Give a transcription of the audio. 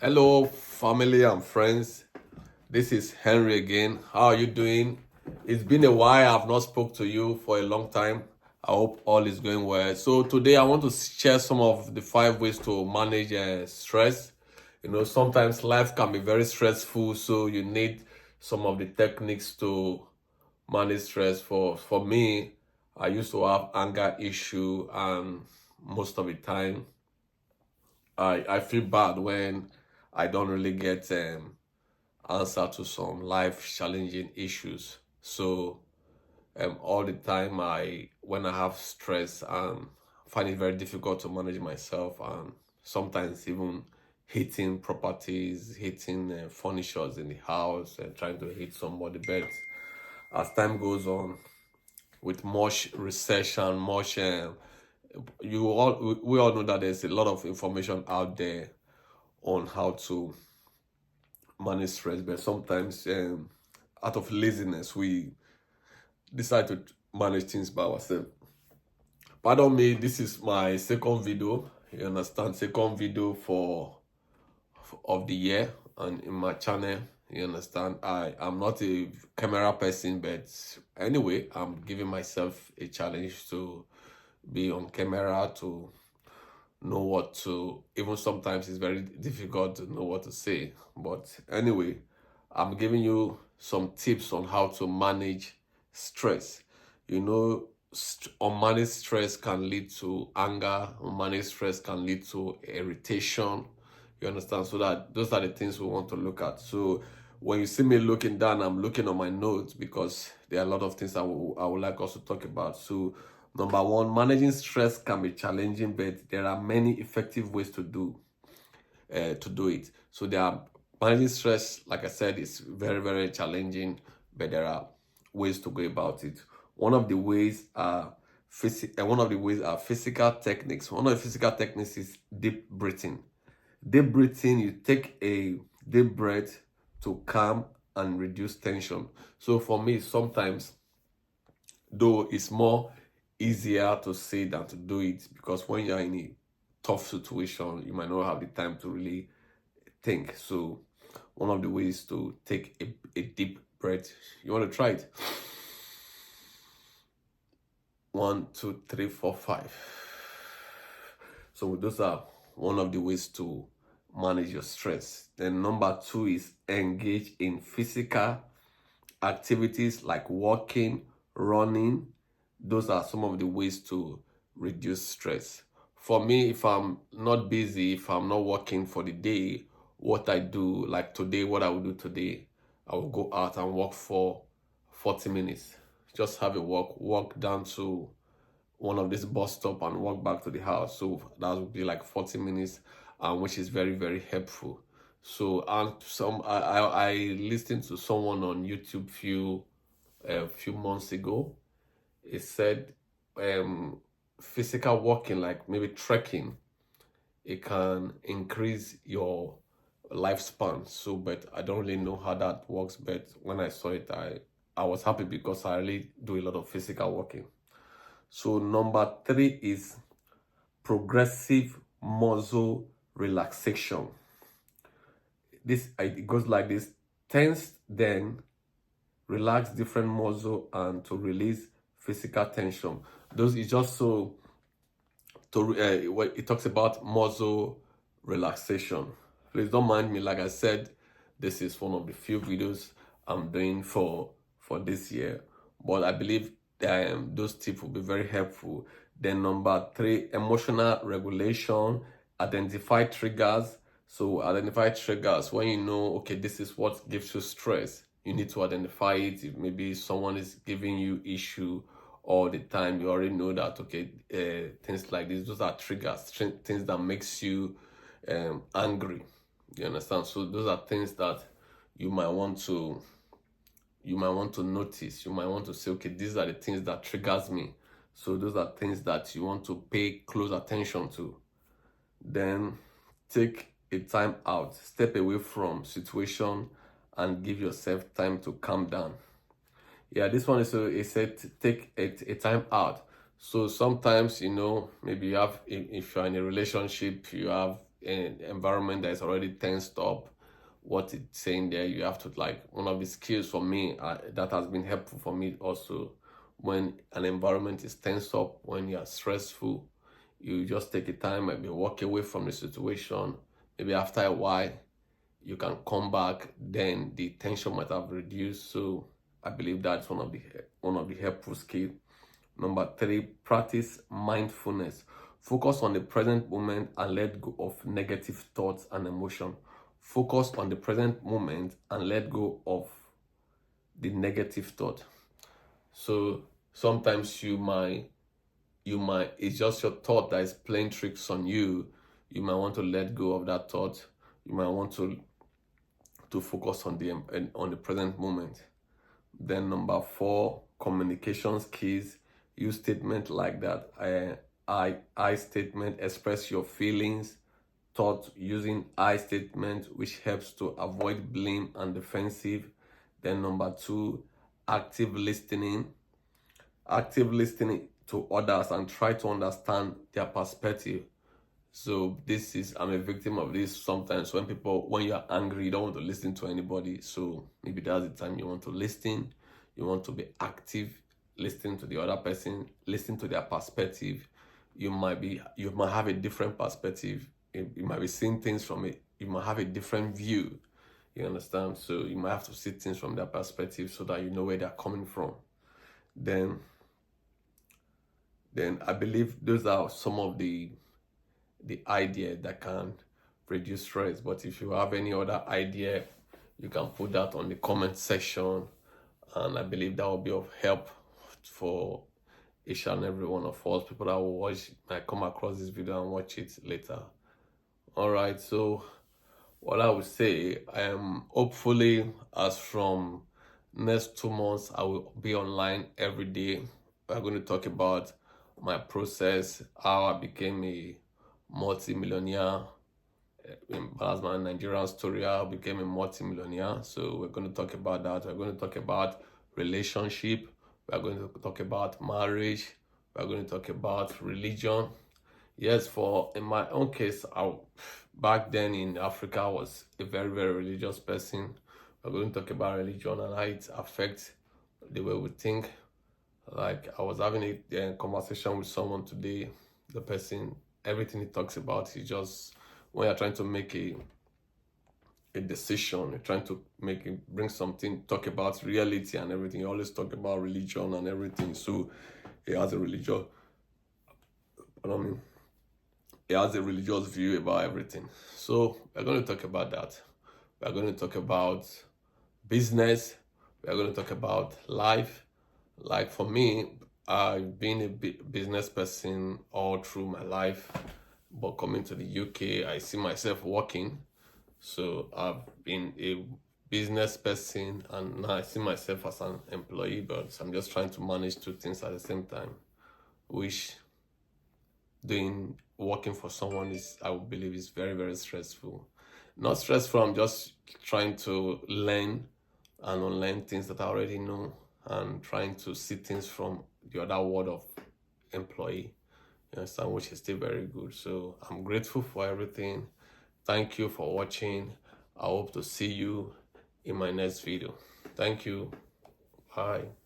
Hello, family and friends. This is Henry again. How are you doing? It's been a while. I've not spoke to you for a long time. I hope all is going well. So today I want to share some of the 5 ways to manage stress. Sometimes life can be very stressful, so you need some of the techniques to manage stress. For me, I used to have anger issue, and most of the time I feel bad when I don't really get answer to some life challenging issues. So all the time when I have stress, find it very difficult to manage myself, and sometimes even hitting properties, hitting furnitures in the house, and trying to hit somebody. But as time goes on, with much research and much we all know that there's a lot of information out there on how to manage stress, but sometimes out of laziness we decide to manage things by ourselves. Pardon me, this is my second video, you understand, second video for of the year, and in my channel, you understand. I am not a camera person, but anyway, I'm giving myself a challenge to be on camera, to know what to, even sometimes it's very difficult to know what to say, but anyway, I'm giving you some tips on how to manage stress. Unmanaged stress can lead to anger. Unmanaged stress can lead to irritation. You understand? So that those are the things we want to look at. So when you see me looking down, I'm looking on my notes because there are a lot of things I would like us to talk about. So number one, managing stress can be challenging, but there are many effective ways to do it. So there are managing stress, like I said, is very, very challenging, but there are ways to go about it. One of the ways are physical techniques. One of the physical techniques is deep breathing. Deep breathing, you take a deep breath to calm and reduce tension. So for me, sometimes, though it's more easier to say than to do it, because when you're in a tough situation, you might not have the time to really think. So one of the ways to take a deep breath, you want to try it. 1, 2, 3, 4, 5. So those are one of the ways to manage your stress. Then number 2 is engage in physical activities like walking, running. Those are some of the ways to reduce stress. For me, if I'm not busy, if I'm not working for the day, what I do, like today, what I will do today, I will go out and walk for 40 minutes. Just have a walk down to one of this bus stop and walk back to the house. So that would be like 40 minutes, which is very, very helpful. So I listened to someone on YouTube a few months ago. It said physical walking, like maybe trekking, it can increase your lifespan. So, but I don't really know how that works. But when I saw it, I was happy because I really do a lot of physical walking. So number 3 is progressive muscle relaxation. It goes like this: tense, then relax different muscle and to release physical tension. Those is just so to what it talks about muscle relaxation. Please don't mind me. Like I said, this is one of the few videos I'm doing for this year, but I believe those tips will be very helpful. Then number 3, emotional regulation. Identify triggers. So identify triggers when you know, okay, this is what gives you stress. You need to identify it. If maybe someone is giving you issue all the time, you already know that, okay, things like this, those are triggers, things that makes you angry. You understand? So those are things that you might want to notice. You might want to say, okay, these are the things that triggers me. So those are things that you want to pay close attention to. Then take a time out, step away from situation and give yourself time to calm down. Yeah, this one is it said to take a time out. So sometimes, maybe you have, if you're in a relationship, you have an environment that is already tensed up, what it's saying there, you have to, like, one of the skills for me that has been helpful for me also, when an environment is tensed up, when you're stressful, you just take a time, maybe walk away from the situation. Maybe after a while, you can come back, then the tension might have reduced. So I believe that's one of the helpful skills. Number 3, practice mindfulness. Focus on the present moment and let go of negative thoughts and emotion. Focus on the present moment and let go of the negative thought. So sometimes you might, it's just your thought that is playing tricks on you. You might want to let go of that thought. You might want to focus on the present moment. Then number 4, communication skills. Use statement like that. I statement, express your feelings, thought using I statement, which helps to avoid blame and defensive. Then number 2, active listening. Active listening to others and try to understand their perspective. So this is, I'm a victim of this sometimes. When you're angry, you don't want to listen to anybody. So maybe that's the time you want to listen. You want to be active, listening to the other person, listen to their perspective. You might have a different perspective. You might be seeing things from it. You might have a different view. You understand? So you might have to see things from their perspective so that you know where they're coming from. Then I believe those are some of the idea that can reduce stress. But if you have any other idea, you can put that on the comment section, and I believe that will be of help for each and every one of us. People that will might come across this video and watch it later. All right, so what I would say, hopefully as from next 2 months, I will be online every day. We're going to talk about my process, how I became a multi-millionaire. That's my Nigerian story. I became a multi-millionaire. So we're going to talk about that. We're going to talk about relationship. We're going to talk about marriage. We're going to talk about religion. Yes, in my own case, back then in Africa, I was a very, very religious person. We're going to talk about religion and how it affects the way we think. Like, I was having a conversation with someone today. The person, everything he talks about is just, when you're trying to make a decision, you're trying to bring something, talk about reality and everything, you always talk about religion and everything. So he has a religious view about everything. So we're going to talk about that. We're going to talk about business. We're going to talk about life. Like, for me, I've been a business person all through my life, but coming to the UK, I see myself working. So I've been a business person, and now I see myself as an employee, but I'm just trying to manage 2 things at the same time, which working for someone I would believe is very, very stressful. Not stressful, I'm just trying to learn and unlearn things that I already know, and trying to see things from the other world of employee, you understand, which is still very good. So I'm grateful for everything. Thank you for watching. I hope to see you in my next video. Thank you. Bye.